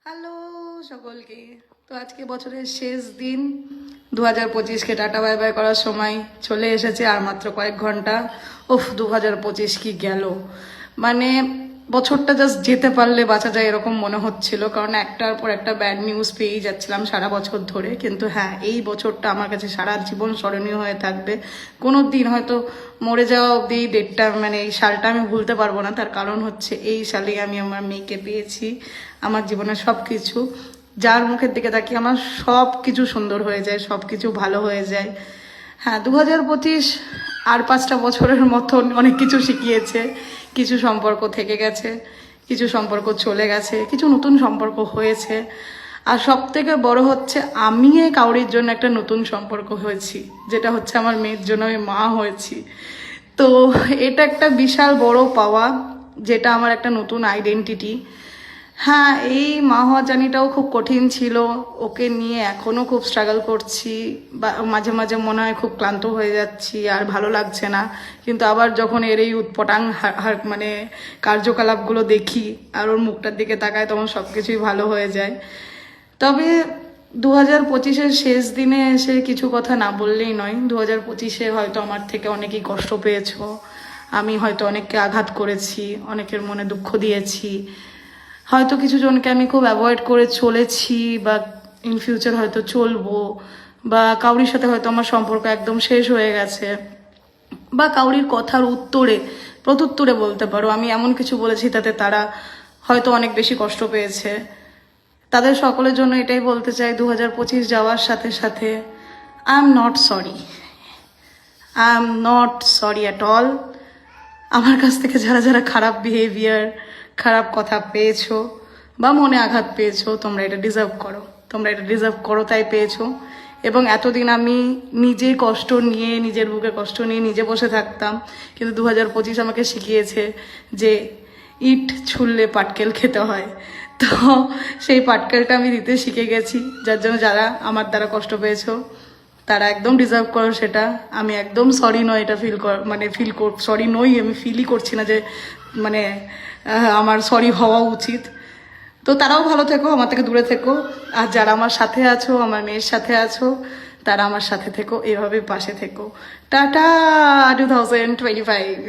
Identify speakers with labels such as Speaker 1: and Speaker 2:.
Speaker 1: Hello সকলকে। তো আজকে বছরের শেষ দিন, 2025কে টাটা বাই বাই করার সময় চলে এসেছে, আর মাত্র কয়েক ঘন্টা। 2025 কি গেল, মানে বছরটা জাস্ট যেতে পারলে বাঁচা যায় এরকম মনে হচ্ছিল, কারণ একটার পর একটা ব্যাড নিউজ পেয়েই যাচ্ছিলাম সারা বছর ধরে। কিন্তু হ্যাঁ, এই বছরটা আমার কাছে সারা জীবন স্মরণীয় হয়ে থাকবে। কোনো দিন হয়তো মরে যাওয়া অব্দি এই ডেটটা, মানে এই সালটা আমি ভুলতে পারবো না। তার কারণ হচ্ছে এই সালেই আমি আমার মেয়েকে পেয়েছি। আমার জীবনের সব কিছু, যার মুখের দিকে তাকিয়ে আমার সব কিছু সুন্দর হয়ে যায়, সব কিছু ভালো হয়ে যায়। হ্যাঁ, 2025 আর 5টা বছরের মতন অনেক কিছু শিখিয়েছে। কিছু সম্পর্ক থেকে গেছে, কিছু সম্পর্ক চলে গেছে, কিছু নতুন সম্পর্ক হয়েছে। আর সব থেকে বড় হচ্ছে, আমি কাউরির জন্য একটা নতুন সম্পর্ক হয়েছি, যেটা হচ্ছে আমার মেয়ের জন্য আমি মা হয়েছি। তো এটা একটা বিশাল বড় পাওয়া, যেটা আমার একটা নতুন আইডেন্টিটি। হ্যাঁ, এই মা হওয়া জার্নিটাও খুব কঠিন ছিল, ওকে নিয়ে এখনো খুব স্ট্রাগল করছি। বা মাঝে মাঝে মনে হয় খুব ক্লান্ত হয়ে যাচ্ছি, আর ভালো লাগছে না। কিন্তু আবার যখন এর এই উৎপটাং মানে কার্যকলাপগুলো দেখি আর ওর মুখটার দিকে তাকায়, তখন সব কিছুই ভালো হয়ে যায়। তবে 2025-এর শেষ দিনে এসে কিছু কথা না বললেই নয়। 2025-এ হয়তো আমার থেকে অনেকেই কষ্ট পেয়েছো, আমি হয়তো অনেককে আঘাত করেছি, অনেকের মনে দুঃখ দিয়েছি, হয়তো কিছু জনকে আমি খুব অ্যাভয়েড করে চলেছি, বা ইন ফিউচার হয়তো চলবো, বা কাউরির সাথে হয়তো আমার সম্পর্ক একদম শেষ হয়ে গেছে, বা কাউরির কথার উত্তরে প্রত্যুত্তরে বলতে পারো আমি এমন কিছু বলেছি তাতে তারা হয়তো অনেক বেশি কষ্ট পেয়েছে। তাদের সকলের জন্য এটাই বলতে চাই, 2025 যাওয়ার সাথে সাথে I am not sorry, I am not sorry at all. আমার কাছ থেকে যারা যারা খারাপ বিহেভিয়ার, খারাপ কথা পেয়েছো বা মনে আঘাত পেয়েছো, তোমরা এটা ডিজার্ভ করো, তোমরা এটা ডিজার্ভ করো, তাই পেয়েছো। এবং এতদিন আমি নিজে কষ্ট নিয়ে, নিজের বুকে কষ্ট নিয়ে নিজে বসে থাকতাম, কিন্তু 2025 আমাকে শিখিয়েছে যে ইট ছুললে পাটকেল খেতে হয়। তো সেই পাটকেলটা আমি দিতে শিখে গেছি, যার জন্য যারা আমার দ্বারা কষ্ট পেয়েছো তারা একদম ডিজার্ভ করো সেটা। আমি একদম সরি নয়, এটা সরি নই, আমি ফিলই করছি না যে মানে আমার সরি হওয়া উচিত। তো তারাও ভালো থেকো, আমার থেকে দূরে থেকো। আর যারা আমার সাথে আছো, আমার মেয়ের সাথে আছো, তারা আমার সাথে থেকো, এভাবে পাশে থেকো। টাটা 2025।